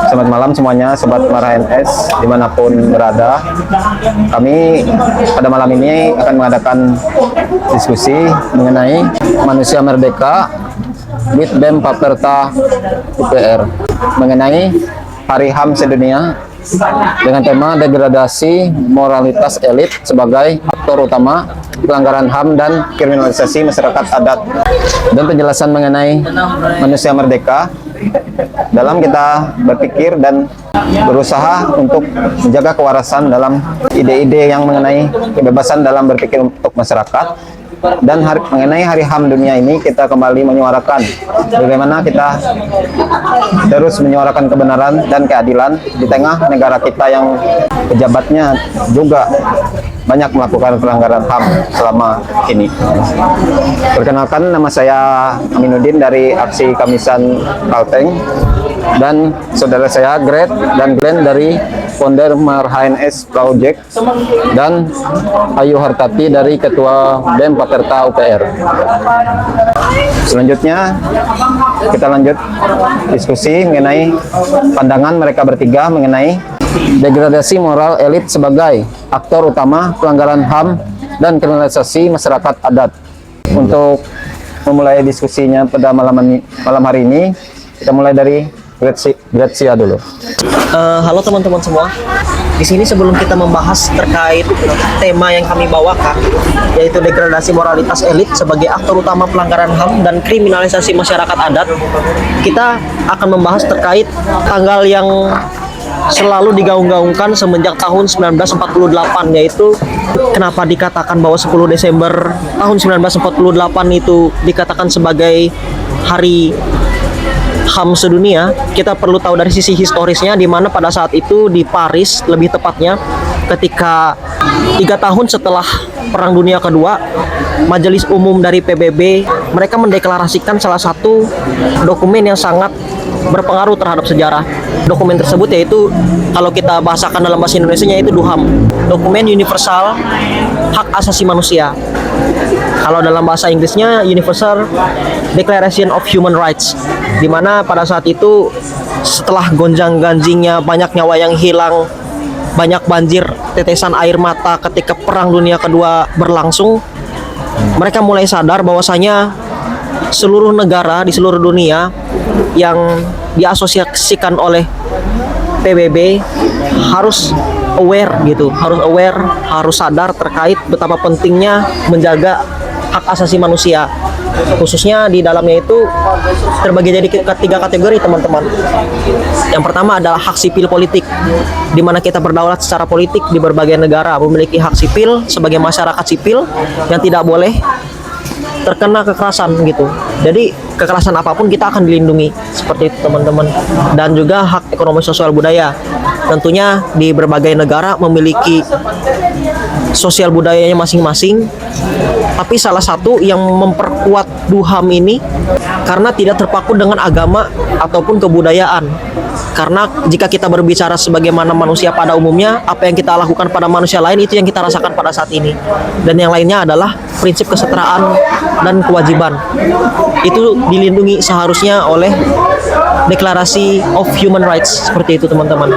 Selamat malam semuanya, Sobat Mara NS dimanapun berada. Kami pada malam ini akan mengadakan diskusi mengenai manusia merdeka with BEM Paperta UPR mengenai Hari HAM sedunia dengan tema degradasi moralitas elit sebagai aktor utama pelanggaran HAM dan kriminalisasi masyarakat adat, dan penjelasan mengenai manusia merdeka dalam kita berpikir dan berusaha untuk menjaga kewarasan dalam ide-ide yang mengenai kebebasan dalam berpikir untuk masyarakat. Dan mengenai Hari HAM dunia ini kita kembali menyuarakan bagaimana kita terus menyuarakan kebenaran dan keadilan di tengah negara kita yang pejabatnya juga banyak melakukan pelanggaran HAM selama ini. Perkenalkan, nama saya Aminuddin dari Aksi Kamisan Kalteng, dan saudara saya Gret dan Glenn dari founder HNS Project, dan Ayu Hartati dari Ketua BEM Paperta UPR. Selanjutnya kita lanjut diskusi mengenai pandangan mereka bertiga mengenai degradasi moral elit sebagai aktor utama pelanggaran HAM dan kriminalisasi masyarakat adat. Untuk memulai diskusinya pada malam hari ini, kita mulai dari Gretsia dulu. Halo teman-teman semua. Di sini sebelum kita membahas terkait tema yang kami bawakan, yaitu degradasi moralitas elit sebagai aktor utama pelanggaran HAM dan kriminalisasi masyarakat adat, kita akan membahas terkait tanggal yang selalu digaung-gaungkan semenjak tahun 1948, yaitu kenapa dikatakan bahwa 10 Desember tahun 1948 itu dikatakan sebagai hari HAM sedunia. Kita perlu tahu dari sisi historisnya, di mana pada saat itu di Paris, lebih tepatnya ketika 3 tahun setelah Perang Dunia Kedua, Majelis Umum dari PBB mereka mendeklarasikan salah satu dokumen yang sangat berpengaruh terhadap sejarah. Dokumen tersebut yaitu, kalau kita bahasakan dalam bahasa Indonesia, yaitu DUHAM, Dokumen Universal Hak Asasi Manusia. Kalau dalam bahasa Inggrisnya Universal Declaration of Human Rights, di mana pada saat itu setelah gonjang-ganjingnya banyak nyawa yang hilang, banyak banjir tetesan air mata ketika Perang Dunia Kedua berlangsung, mereka mulai sadar bahwasanya seluruh negara di seluruh dunia yang diasosiasikan oleh PBB harus aware gitu, harus sadar terkait betapa pentingnya menjaga hak asasi manusia. Khususnya di dalamnya itu terbagi jadi 3 kategori, teman-teman. Yang pertama adalah hak sipil politik, di mana kita berdaulat secara politik di berbagai negara, memiliki hak sipil sebagai masyarakat sipil yang tidak boleh terkena kekerasan gitu. Jadi kekerasan apapun kita akan dilindungi, seperti itu teman-teman. Dan juga hak ekonomi sosial budaya, tentunya di berbagai negara memiliki sosial budayanya masing-masing. Tapi salah satu yang memperkuat DUHAM ini karena tidak terpaku dengan agama ataupun kebudayaan. Karena jika kita berbicara sebagaimana manusia pada umumnya, apa yang kita lakukan pada manusia lain itu yang kita rasakan pada saat ini. Dan yang lainnya adalah prinsip kesetaraan dan kewajiban. Itu dilindungi seharusnya oleh Deklarasi of Human Rights, seperti itu teman-teman.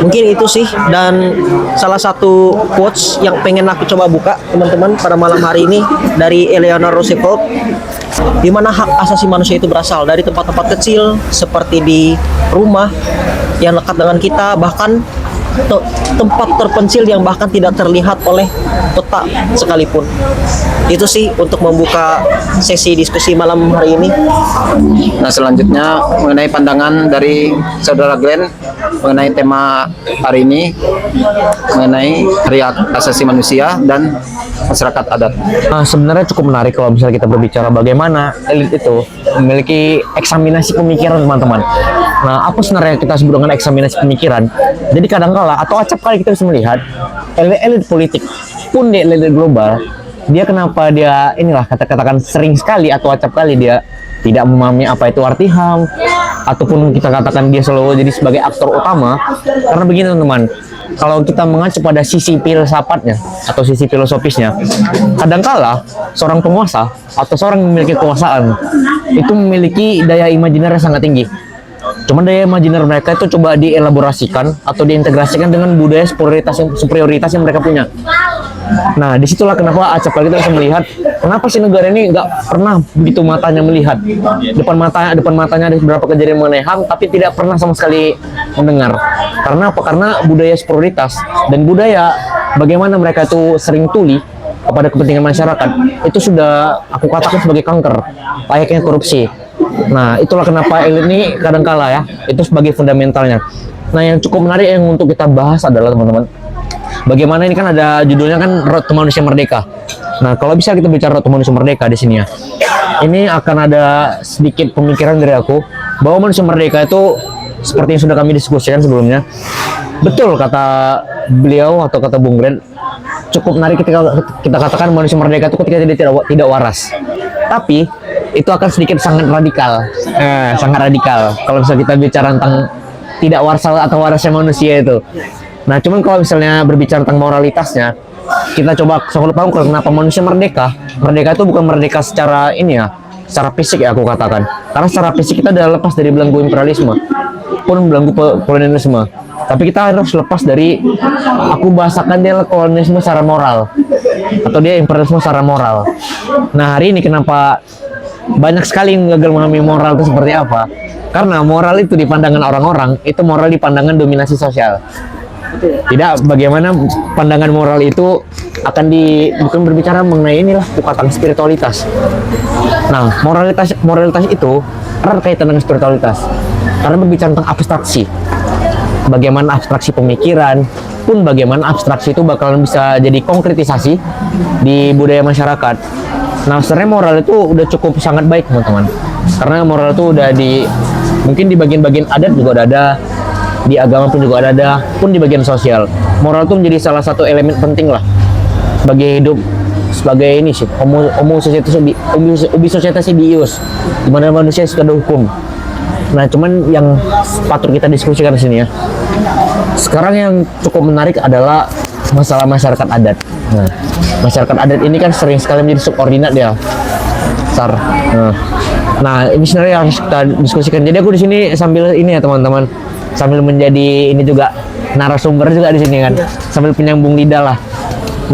Mungkin itu sih, dan salah satu quotes yang pengen aku coba buka teman-teman pada malam hari ini dari Eleanor Roosevelt, di mana hak asasi manusia itu berasal dari tempat-tempat kecil seperti di rumah yang dekat dengan kita, bahkan tempat terpencil yang bahkan tidak terlihat oleh otak sekalipun. Itu sih untuk membuka sesi diskusi malam hari ini. Nah, selanjutnya mengenai pandangan dari saudara Glenn mengenai tema hari ini, mengenai Hari Hak Asasi Manusia dan masyarakat adat. Sebenarnya cukup menarik kalau misalnya kita berbicara bagaimana elit itu memiliki eksaminasi pemikiran, teman-teman. Nah, apa sebenarnya kita sebut dengan eksaminasi pemikiran? Jadi kadangkala atau acap kali kita bisa melihat elit politik pun di elit global, dia kenapa dia katakan sering sekali atau acap kali dia tidak memahami apa itu arti HAM, ataupun kita katakan dia selalu jadi sebagai aktor utama. Karena begini teman-teman, kalau kita mengacu pada sisi filsafatnya atau sisi filosofisnya, kadangkala seorang penguasa atau seorang yang memiliki kekuasaan itu memiliki daya imajiner yang sangat tinggi. Cuman daya imajiner mereka itu coba dielaborasikan atau diintegrasikan dengan budaya superioritas yang mereka punya. Nah, disitulah kenapa acap kali kita bisa melihat kenapa sih negara ini nggak pernah begitu matanya melihat depan matanya ada beberapa kejadian mengenai HAM, tapi tidak pernah sama sekali mendengar. Karena apa? Karena budaya superioritas dan budaya bagaimana mereka itu sering tuli kepada kepentingan masyarakat itu sudah aku katakan sebagai kanker, layaknya korupsi. Nah, itulah kenapa elit ini kadangkala ya, itu sebagai fundamentalnya. Nah, yang cukup menarik yang untuk kita bahas adalah teman-teman, bagaimana ini kan ada judulnya kan Road to Manusia Merdeka. Nah, kalau bisa kita bicara Road to Manusia Merdeka di sini ya, ini akan ada sedikit pemikiran dari aku bahwa manusia merdeka itu seperti yang sudah kami diskusikan sebelumnya. Betul kata beliau atau kata Bung Glenn, cukup menarik ketika kita katakan manusia merdeka itu ketika tidak waras. Tapi itu akan sedikit sangat radikal, sangat radikal. Kalau misalnya kita bicara tentang tidak waras atau warasnya manusia itu. Nah, cuman kalau misalnya berbicara tentang moralitasnya, kita coba paham kenapa manusia merdeka. Merdeka itu bukan merdeka secara ini ya, secara fisik ya aku katakan. Karena secara fisik kita udah lepas dari belenggu imperialisme, pun belenggu kolonialisme. Tapi kita harus lepas dari, aku bahasakan dia kolonialisme secara moral, atau dia imperialisme secara moral. Nah, hari ini kenapa banyak sekali yang gagal memahami moral itu seperti apa? Karena moral itu di pandangan orang-orang, itu moral di pandangan dominasi sosial. Tidak bagaimana pandangan moral itu akan bukan berbicara mengenai inilah kukatakan spiritualitas. Nah, moralitas itu erat kaitan dengan spiritualitas. Karena berbicara tentang abstraksi. Bagaimana abstraksi pemikiran, pun bagaimana abstraksi itu bakalan bisa jadi konkretisasi di budaya masyarakat. Nah, sebenarnya moral itu udah cukup sangat baik, teman-teman. Karena moral itu udah mungkin di bagian-bagian adat juga udah ada, di agama pun juga ada, pun di bagian sosial. Moral itu menjadi salah satu elemen penting lah bagi hidup sebagai ini sih, homo societas bios, di mana manusia sudah ada hukum. Nah, cuman yang patut kita diskusikan di sini ya. Sekarang yang cukup menarik adalah masalah masyarakat adat. Nah, masyarakat adat ini kan sering sekali menjadi subordinat ya, Sar. Nah, ini sebenarnya yang harus kita diskusikan. Jadi aku di sini sambil ini ya teman-teman, sambil menjadi ini juga narasumber juga di sini kan, sambil penyambung lidah lah.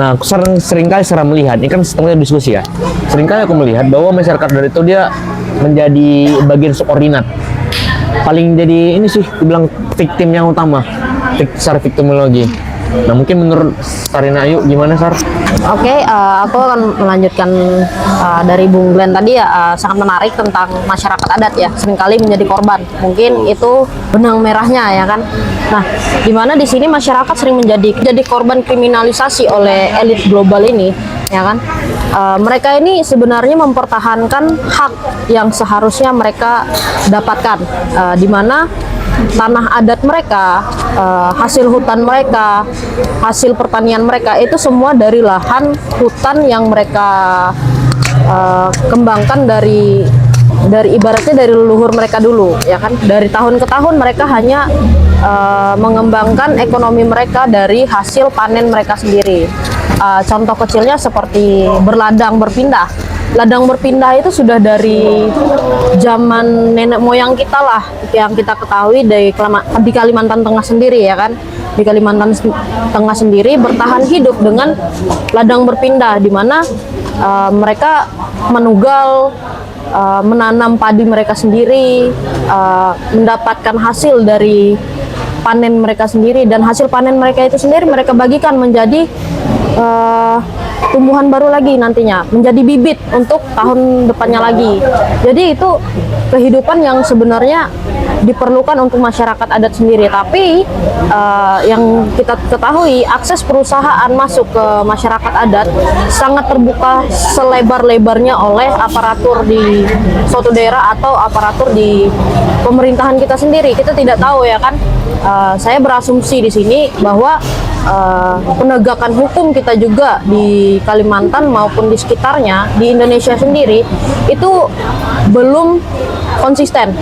Nah, aku seringkali melihat, ini kan setengah diskusi ya. Seringkali aku melihat bahwa masyarakat adat itu dia menjadi bagian subordinat. Paling jadi ini sih dibilang victim yang utama secara victimologi. Nah, mungkin menurut Sarina Ayu gimana, Sar? Oke, aku akan melanjutkan dari Bung Glenn tadi ya, sangat menarik tentang masyarakat adat ya, seringkali menjadi korban. Mungkin itu benang merahnya ya kan. Nah, di mana di sini masyarakat sering menjadi korban kriminalisasi oleh elit global ini, ya kan. Mereka ini sebenarnya mempertahankan hak yang seharusnya mereka dapatkan, di mana tanah adat mereka, hasil hutan mereka, hasil pertanian mereka itu semua dari lahan hutan yang mereka kembangkan dari ibaratnya dari leluhur mereka dulu, ya kan. Dari tahun ke tahun mereka hanya mengembangkan ekonomi mereka dari hasil panen mereka sendiri. Contoh kecilnya seperti berladang berpindah. Ladang berpindah itu sudah dari zaman nenek moyang kita lah, yang kita ketahui di Kalimantan Tengah sendiri ya kan. Di Kalimantan Tengah sendiri bertahan hidup dengan ladang berpindah, di mana mereka menugal, menanam padi mereka sendiri, mendapatkan hasil dari panen mereka sendiri, dan hasil panen mereka itu sendiri mereka bagikan menjadi tumbuhan baru lagi nantinya, menjadi bibit untuk tahun depannya lagi. Jadi itu kehidupan yang sebenarnya diperlukan untuk masyarakat adat sendiri. Tapi yang kita ketahui, akses perusahaan masuk ke masyarakat adat sangat terbuka selebar-lebarnya oleh aparatur di suatu daerah atau aparatur di pemerintahan kita sendiri. Kita tidak tahu ya kan. Saya berasumsi di sini bahwa penegakan hukum kita juga di Kalimantan maupun di sekitarnya, di Indonesia sendiri itu belum konsisten.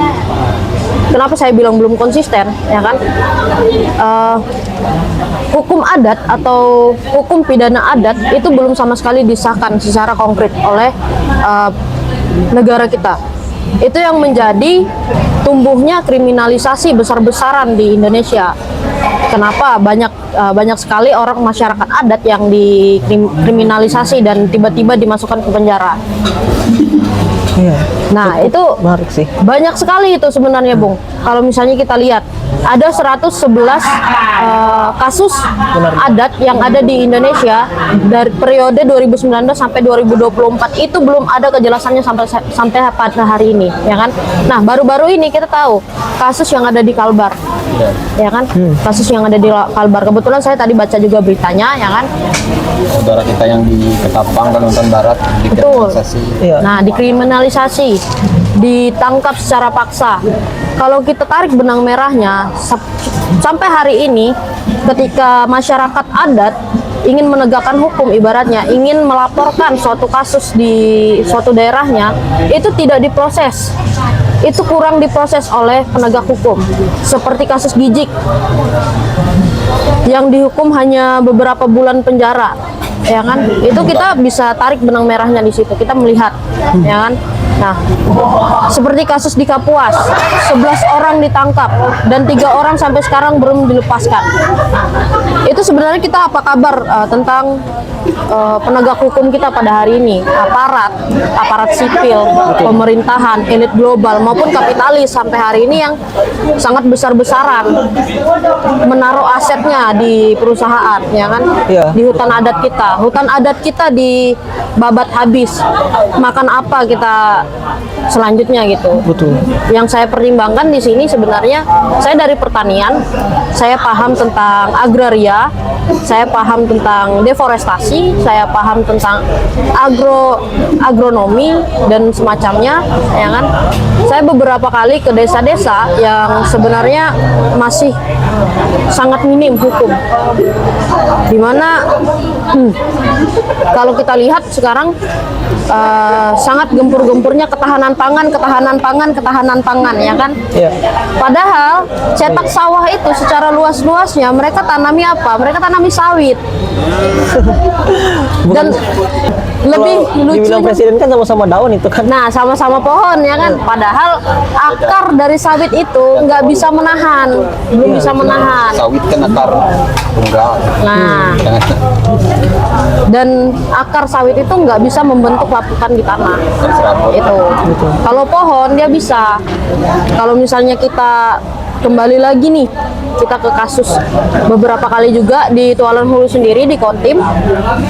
Kenapa saya bilang belum konsisten, ya kan? Hukum adat atau hukum pidana adat itu belum sama sekali disahkan secara konkret oleh negara kita. itu yang menjadi tumbuhnya kriminalisasi besar-besaran di Indonesia. Kenapa banyak sekali orang masyarakat adat yang dikriminalisasi dan tiba-tiba dimasukkan ke penjara. Iya. Nah, itu Menarik sih. banyak sekali itu sebenarnya, Bung. Kalau misalnya kita lihat, ada 111 kasus adat yang ada di Indonesia dari periode 2019 sampai 2024. Itu belum ada kejelasannya sampai pada hari ini, ya kan? Nah, baru-baru ini kita tahu kasus yang ada di Kalbar. Ya kan? Kasus yang ada di Kalbar. Kebetulan saya tadi baca juga beritanya, ya kan? Saudara kita yang di Ketapang, Kalimantan Barat dikriminalisasi. Iya. Nah, dikriminalisasi, ditangkap secara paksa. Kalau kita tarik benang merahnya, sampai hari ini, ketika masyarakat adat ingin menegakkan hukum, ibaratnya ingin melaporkan suatu kasus di suatu daerahnya, itu tidak diproses. Itu kurang diproses oleh penegak hukum. Seperti kasus Gijik, yang dihukum hanya beberapa bulan penjara, ya kan? Itu kita bisa tarik benang merahnya di situ. Kita melihat, ya kan? Nah, seperti kasus di Kapuas, 11 orang ditangkap dan 3 orang sampai sekarang belum dilepaskan. Itu sebenarnya kita apa kabar tentang penegak hukum kita pada hari ini, aparat sipil, pemerintahan, elit global maupun kapitalis sampai hari ini yang sangat besar-besaran menaruh asetnya di perusahaan, ya kan? Iya. Di hutan adat kita dibabat habis. Makan apa kita selanjutnya gitu? Betul. Yang saya pertimbangkan di sini sebenarnya, saya dari pertanian, saya paham tentang agraria, saya paham tentang deforestasi, saya paham tentang agronomi dan semacamnya, ya kan? Saya beberapa kali ke desa-desa yang sebenarnya masih sangat minim hukum, dimana kalau kita lihat sekarang sangat gempur-gempurnya ketahanan pangan, ya kan? Iya. Padahal cetak sawah itu secara luas-luasnya mereka tanami apa? Mereka tanami sawit. Dan lebih Dibilang lucunya, presiden kan sama-sama daun itu kan. nah sama-sama pohon, ya kan? Padahal akar dari sawit itu nggak bisa menahan, belum bisa menahan. Sawit kan akar tunggal. Nah, dan akar sawit itu nggak bisa membentuk lapukan di tanah. Itu. Kalau pohon dia bisa. Kalau misalnya kita kembali lagi nih, kita ke kasus beberapa kali juga di Tualan Hulu sendiri di Kotim.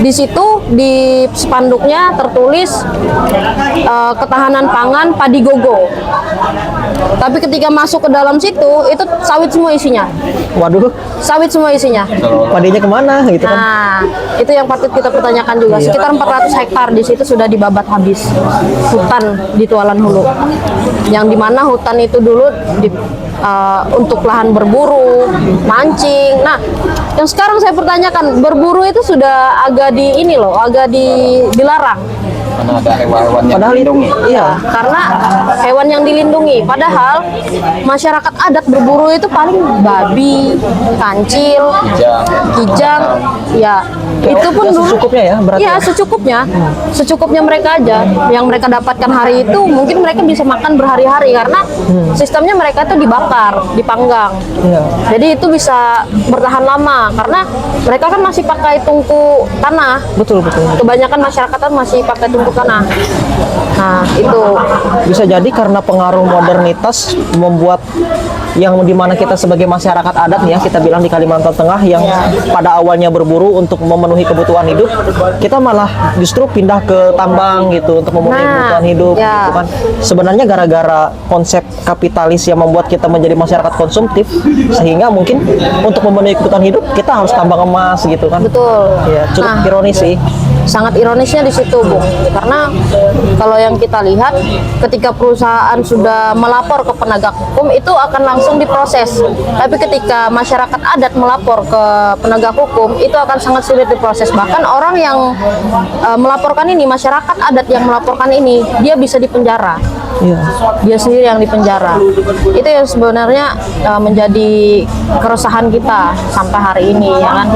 Di situ di spanduknya tertulis ketahanan pangan padi gogo. Tapi ketika masuk ke dalam situ itu sawit semua isinya. Waduh, Sawit semua isinya. padinya kemana gitu kan? Nah, itu yang patut kita pertanyakan juga. Sekitar 400 hektar di situ sudah dibabat habis hutan di Tualan Hulu. Yang dimana hutan itu dulu untuk lahan berburu, mancing. Nah, yang sekarang saya pertanyakan, berburu itu sudah agak dilarang. Karena ada hewan-hewan yang Padahal itu, dilindungi. iya. Karena hewan yang dilindungi. Padahal masyarakat adat berburu itu paling babi, kancil, kijang, ya itu pun Ya, dulu secukupnya ya, berarti Iya, ya? secukupnya mereka aja. Yang mereka dapatkan hari itu mungkin mereka bisa makan berhari-hari karena sistemnya mereka itu dibakar, dipanggang. Iya. Jadi itu bisa bertahan lama karena mereka kan masih pakai tungku tanah. Betul. Kebanyakan masyarakat kan masih pakai tungku tanah. Nah, itu Bisa jadi karena pengaruh modernitas membuat yang dimana kita sebagai masyarakat adat ya, kita bilang di Kalimantan Tengah yang pada awalnya berburu untuk memenuhi kebutuhan hidup, kita malah justru pindah ke tambang gitu untuk memenuhi kebutuhan hidup ya. gitu kan. Sebenarnya gara-gara konsep kapitalis yang membuat kita menjadi masyarakat konsumtif, sehingga mungkin untuk memenuhi kebutuhan hidup kita harus tambang emas gitu kan. betul. Ya, cukup Nah, ironis sih. sangat ironisnya di situ, Bung. Karena kalau yang kita lihat ketika perusahaan sudah melapor ke penegak hukum itu akan langsung diproses. Tapi ketika masyarakat adat melapor ke penegak hukum itu akan sangat sulit diproses. Bahkan orang yang melaporkan ini, masyarakat adat yang melaporkan ini, dia bisa dipenjara. Iya. Dia sendiri yang dipenjara. Itu yang sebenarnya menjadi keresahan kita sampai hari ini, ya kan?